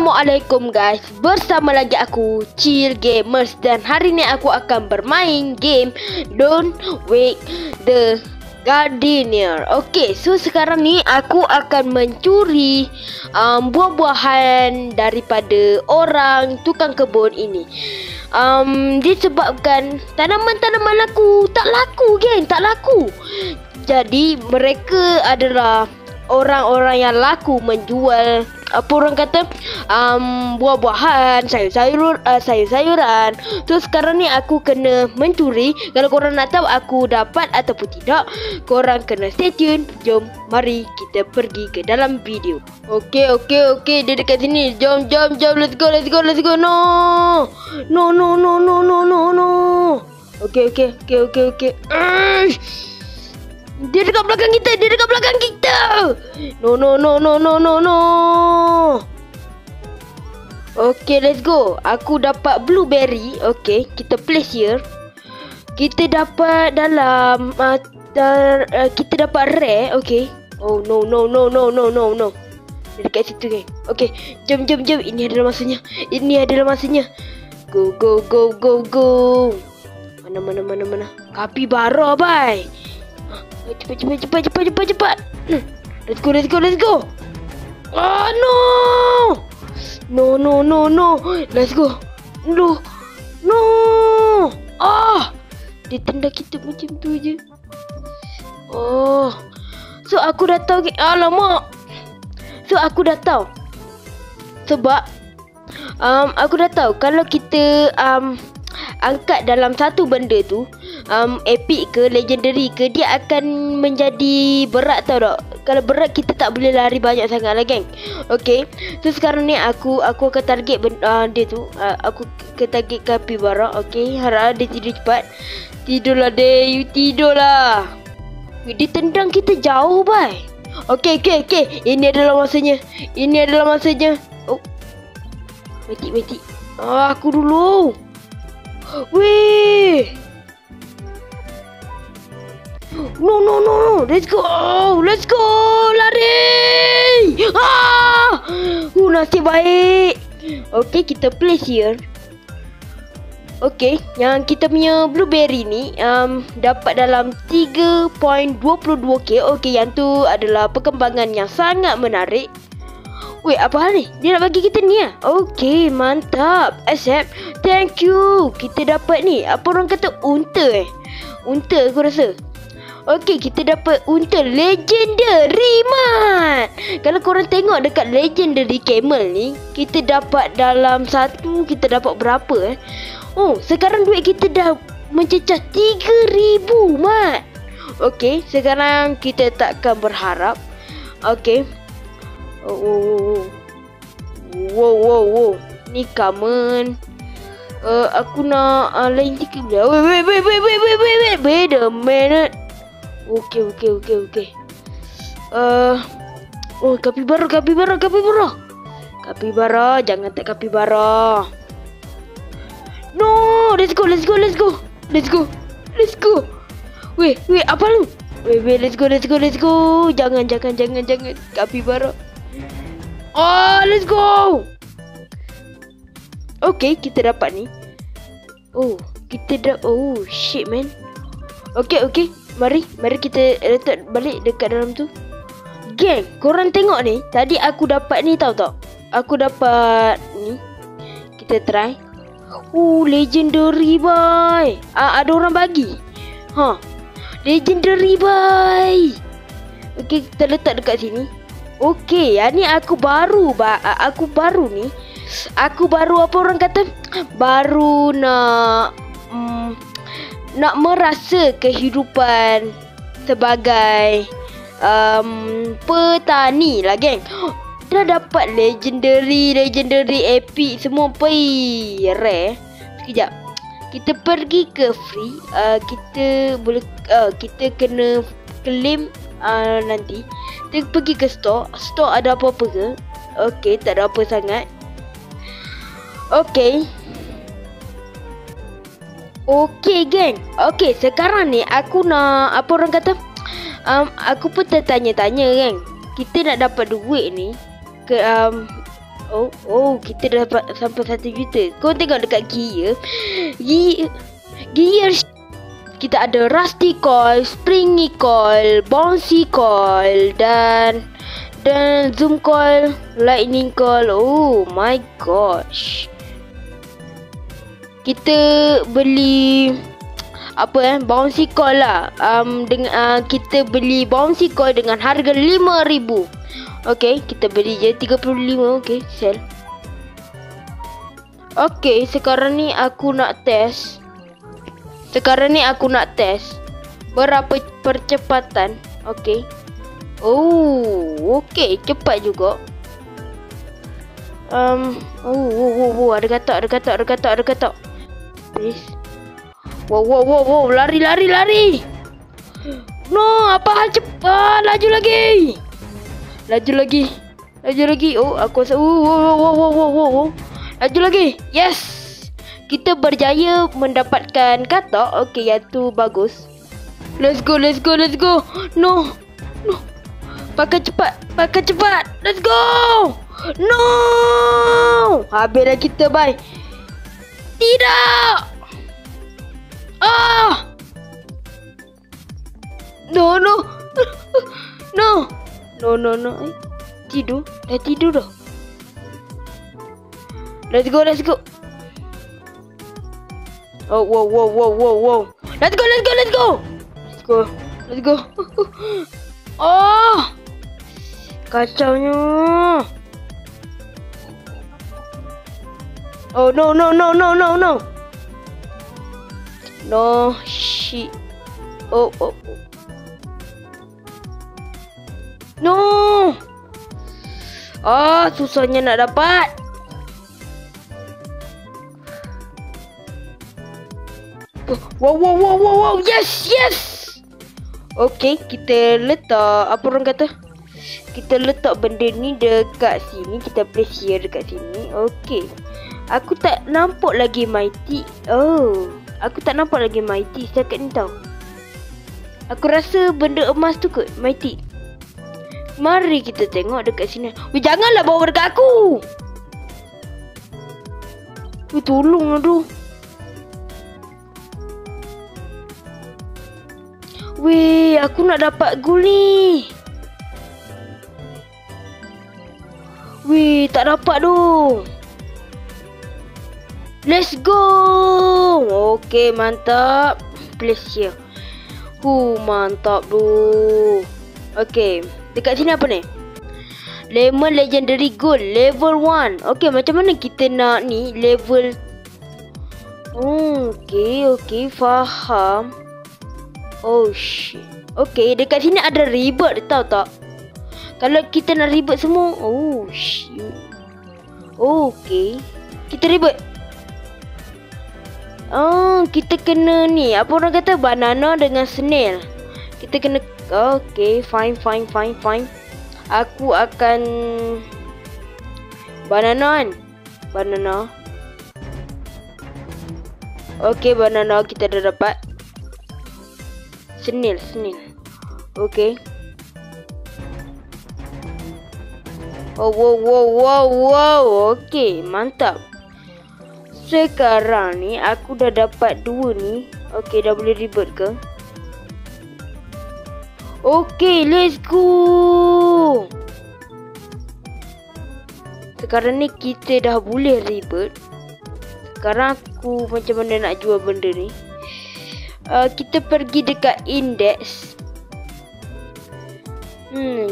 Assalamualaikum guys, bersama lagi aku Chill Gamers, dan hari ni aku akan bermain game Don't Wake the Gardener. Okay, so sekarang ni aku akan mencuri buah-buahan daripada orang tukang kebun ini. Disebabkan tanaman-tanaman aku tak laku, geng, tak laku. Jadi mereka adalah orang-orang yang laku menjual apa orang kata buah-buahan, sayur-sayuran. Terus sekarang ni aku kena mencuri. Kalau korang nak tahu aku dapat ataupun tidak, korang kena stay tune. Jom mari kita pergi ke dalam video. Okey, dia dekat sini. Jom, let's go. No. Okey. Dia dekat belakang kita. No. Okay, let's go. Aku dapat blueberry. Okay, kita place here. Kita dapat dalam kita dapat rare. Okay. Oh no. Dia dekat situ, geng. Okay, jom. Ini adalah masanya. Go. Mana. Kapibara, bye. Cepat. Let's go. Oh no. Let's go. No. Dia tendang kita macam tu je. Oh. So aku dah tahu. Alamak. So aku dah tahu. Sebab aku dah tahu kalau kita angkat dalam satu benda tu, epic ke legendary ke, dia akan menjadi berat, tau tak? Kalau berat kita tak boleh lari banyak sangat lah, geng. Okay, so sekarang ni aku akan target dia tu. Aku ke target kapibara. Okay, harap dia tidur cepat. Tidurlah deh, you tidurlah. Dia tendang kita jauh, bye. Okay. Ini adalah masanya. Oh, mati. Aku dulu. Weh. No. Let's go. Lari. Nasib baik. Okay, kita place here. Okay, yang kita punya blueberry ni dapat dalam 3.22k. Okay, yang tu adalah perkembangan yang sangat menarik. Wait, apa hal ni? Dia nak bagi kita ni lah. Okay, mantap. Accept. Thank you. Kita dapat ni, apa orang kata, unta Unta aku rasa. Okay, kita dapat unta legendary, mat. Kalau korang tengok dekat legendary camel ni, kita dapat dalam satu, kita dapat berapa Oh, sekarang duit kita dah mencecah 3,000, mat. Okay, sekarang kita takkan berharap. Okay. Wow. Ni common. Aku nak lain tiket dia. Wait a minute. Okay. Oh, kapibara. Kapibara, jangan tak kapibara. No, let's go. Wait, apa lu? Wait, let's go. Jangan kapibara. Oh, let's go. Okay, kita dapat ni. Oh, shit, man. Okay. Mari kita letak balik dekat dalam tu. Geng, korang tengok ni. Tadi aku dapat ni, tahu tak? Aku dapat ni. Kita try. Legendary, boy. Ada orang bagi. Legendary, boy. Okay, kita letak dekat sini. Okay, yang ni aku baru ni. Aku baru apa orang kata? Baru nak merasa kehidupan sebagai petani lah, geng. Dah dapat legendary epic semua. Rare. Sekejap. Kita pergi ke free. Kita boleh kita kena claim nanti. Kita pergi ke store. Store ada apa-apa ke? Okay, tak ada apa sangat. Okay, geng. Okay, sekarang ni aku nak apa orang kata? Aku pun tertanya-tanya, geng. Kita nak dapat duit ni ke Kita dah dapat sampai 1 juta. Kau tengok dekat gear. Gear kita ada rusty coil, springy coil, bouncy coil dan zoom coil, lightning coil. Oh my gosh. Kita beli bouncy coil lah. Kita beli bouncy coil dengan harga 5,000. Okay, kita beli je 35. Okay, sell. Okay, sekarang ni aku nak test. Berapa percepatan. Okay. Okay, cepat juga. Ada katak. Please. Wow, lari. No, apa hal cepat? Laju lagi. Aku rasa. Laju lagi. Yes. Kita berjaya mendapatkan katak. Okay, yang tu bagus. Let's go. No. Pakai cepat. Let's go. No. Habislah kita, bye. Tidak. No. Tidur dah. Let's go. Wow. Let's go. Kacaunya. No. No, shit. No. Susahnya nak dapat. Wow. Yes. Okay, kita letak. Apa orang kata? Kita letak benda ni dekat sini. Kita place here dekat sini. Okay. Aku tak nampak lagi Mighty. Setakat ni tau. Aku rasa benda emas tu kot Mighty. Mari kita tengok dekat sini. Janganlah bawa dekat aku. Tolong tu. Aku nak dapat gold ni. Tak dapat tu. Let's go. Okay, mantap. Place here. Mantap tu. Okay, dekat sini apa ni? Lemon Legendary Gold level 1. Okay, macam mana kita nak ni level? Okay, faham. Shit. Okay, dekat sini ada ribet, tahu tak? Kalau kita nak ribet semua. Shit. Okay, kita ribet. Kita kena ni. Apa orang kata? Banana dengan snail. Kita kena. Okay, fine. Aku akan banana. Okay, banana kita dah dapat. Snail. Okay. Wow. Okay, mantap. Sekarang ni aku dah dapat 2 ni. Okay, dah boleh reboot ke? Okay, let's go. Sekarang ni kita dah boleh reboot. Sekarang aku macam mana nak jual benda ni? Kita pergi dekat index.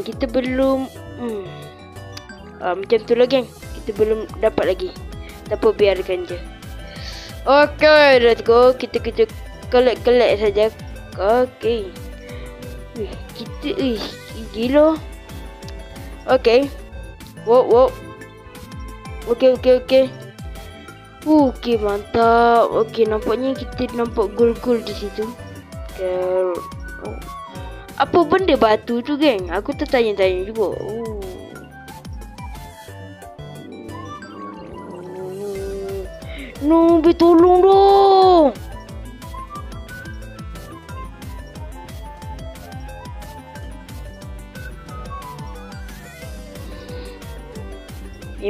Kita belum macam tu lah geng. Kita belum dapat lagi. Tak apa, biarkan je. Okay, let's go. Kita collect saja. Okay. Kita gila. Okay. Wow. Okay. Okay, mantap. Okay, nampaknya kita nampak gold di situ. Apa benda batu tu, geng? Aku tertanya-tanya juga. No, tolong dong.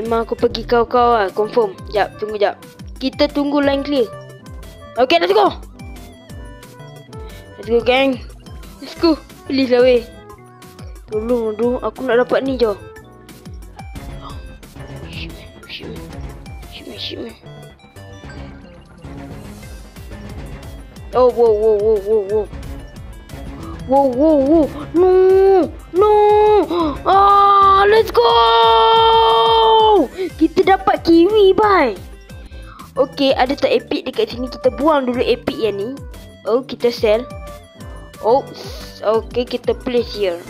Memang aku pergi kau-kau lah. Confirm. Jap, tunggu jap. Kita tunggu line clear. Okay, let's go. Let's go, gang. Let's go. Please lah, weh. Tolong, aduh. Aku nak dapat ni, jom. Shit, man. Oh, whoa. Whoa. No. Let's go. Kita dapat kiwi, bye. Okay, ada tak epic dekat sini? Kita buang dulu epic yang ni. Oh, kita sell. Oh, okay, kita place here.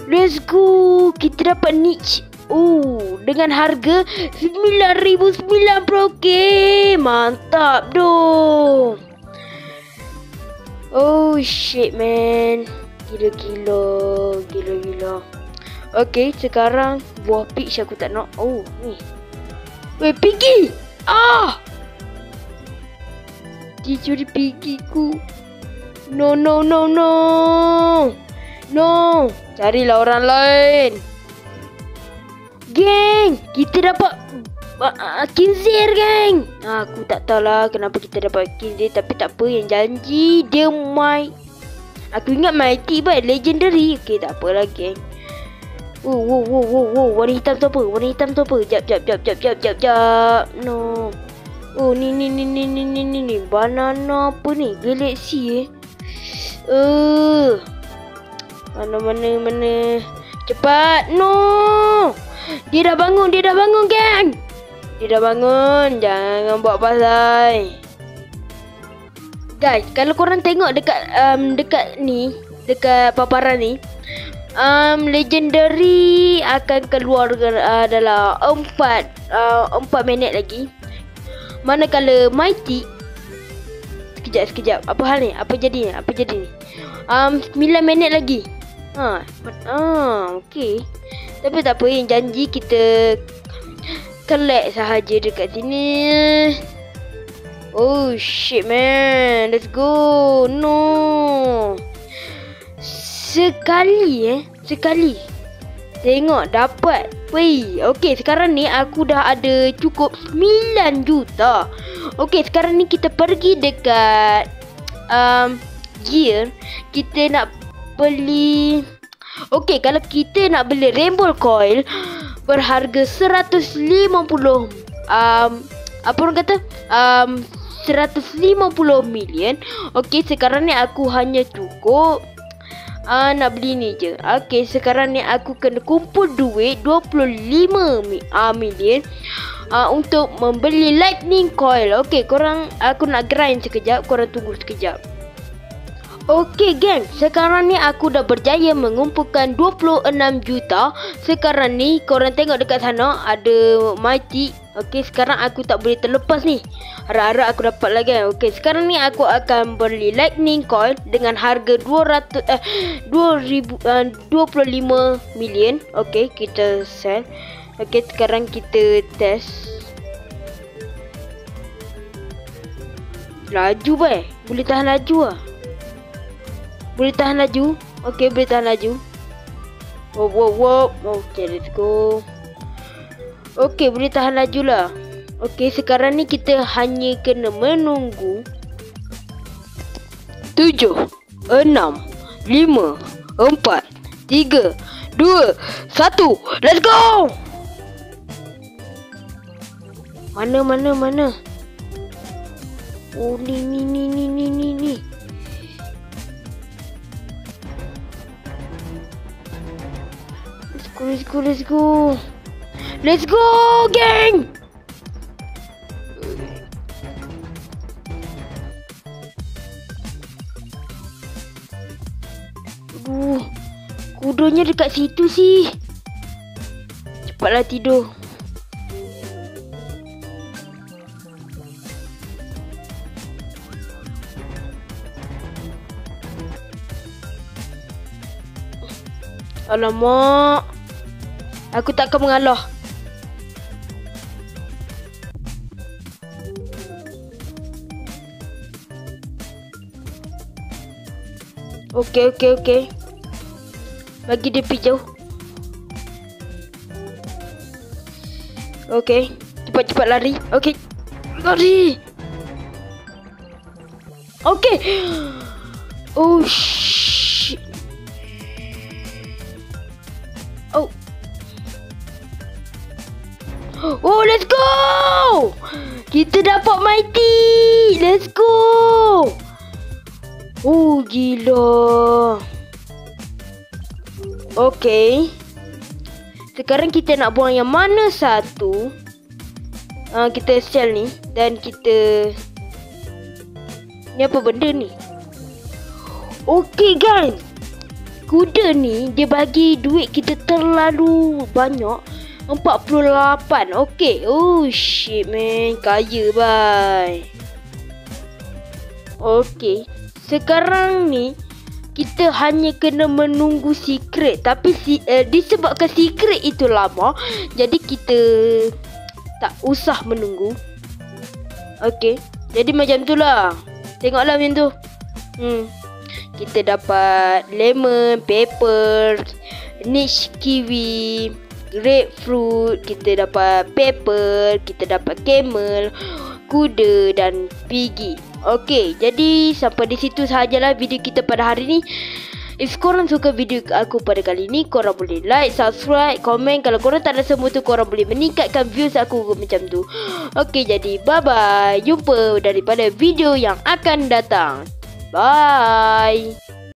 Let's go. Kita dapat niche. Oh, dengan harga 9,090. Okay, mantap doh. Oh shit, man. Gila. Okay, sekarang buah peach aku tak nak. Oh, ni. Weh, piggy. Dia curi piggy ku. No. Carilah orang lain. Geng, kita dapat Kinzer, geng. Aku tak tahulah kenapa kita dapat Kinzer. Tapi tak apa, yang janji dia aku ingat Mighty, but legendary. Okay, tak apalah, geng. Wow. Warna hitam tu apa? Jap. No. Oh, ni. Banana apa ni? Galaxy Mana. Cepat. No. Dia dah bangun, geng. Dia dah bangun. Jangan buat pasal. Guys, kalau korang tengok dekat paparan ni, legendary akan keluar dalam 4 minit lagi. Manakala mighty sekejap. Apa hal ni? Apa jadi ni? 9 minit lagi. Okey. Tapi tak apa, yang janji kita collect sahaja dekat sini. Oh shit, man. Let's go. No. Sekali. Tengok dapat. Weh. Okay, sekarang ni aku dah ada cukup 9 juta. Okay, sekarang ni kita pergi dekat gear. Kita nak beli. Okay, kalau kita nak beli rainbow coil berharga 150 apa orang kata 150 million. Okay, sekarang ni aku hanya cukup nak beli ni je. Okay, sekarang ni aku kena kumpul duit 25 million untuk membeli lightning coil. Okay, aku nak grind sekejap. Korang tunggu sekejap. Okay, geng, sekarang ni aku dah berjaya mengumpulkan 26 juta. Sekarang ni korang tengok dekat sana ada mighty. Okay, sekarang aku tak boleh terlepas ni. Harap-harap aku dapat lagi. Okay, sekarang ni aku akan beli lightning coil dengan harga 25 million. Okay, kita sell. Okay, sekarang kita test. Laju, baik. Boleh tahan laju lah. Okay, boleh tahan laju. Wow. Okay, let's go. Okay, boleh tahan laju lah. Okay, sekarang ni kita hanya kena menunggu 7, 6, 5, 4, 3, 2, 1. Let's go. Mana? Oh, ni. Let's go, gang. Kudanya dekat situ sih. Cepatlah tidur. Alamak. Aku tak akan mengalah. Okay. Bagi dia pergi jauh. Okay. Cepat-cepat lari. Okay. Lari. Okay. Oh, shit. Oh. Oh, let's go. Kita dapat Mighty. Let's go. Oh, gila. Okay. Sekarang kita nak buang yang mana satu? Kita sell ni. Dan kita... Ni apa benda ni? Okay guys. Kuda ni dia bagi duit kita terlalu banyak. 48. Okay. Oh shit man. Kaya bye. Okay. Sekarang ni kita hanya kena menunggu secret. Tapi disebabkan secret itu lama, jadi kita tak usah menunggu. Okay. Jadi macam tu lah. Tengoklah macam tu. Kita dapat lemon, pepper, niche kiwi, grapefruit, kita dapat pepper, kita dapat camel, kuda dan piggy. Okey, jadi sampai di situ sahajalah video kita pada hari ni. If korang suka video aku pada kali ni, korang boleh like, subscribe, komen. Kalau korang tak ada semua tu, korang boleh meningkatkan views aku macam tu. Okey, jadi bye-bye. Jumpa daripada video yang akan datang. Bye.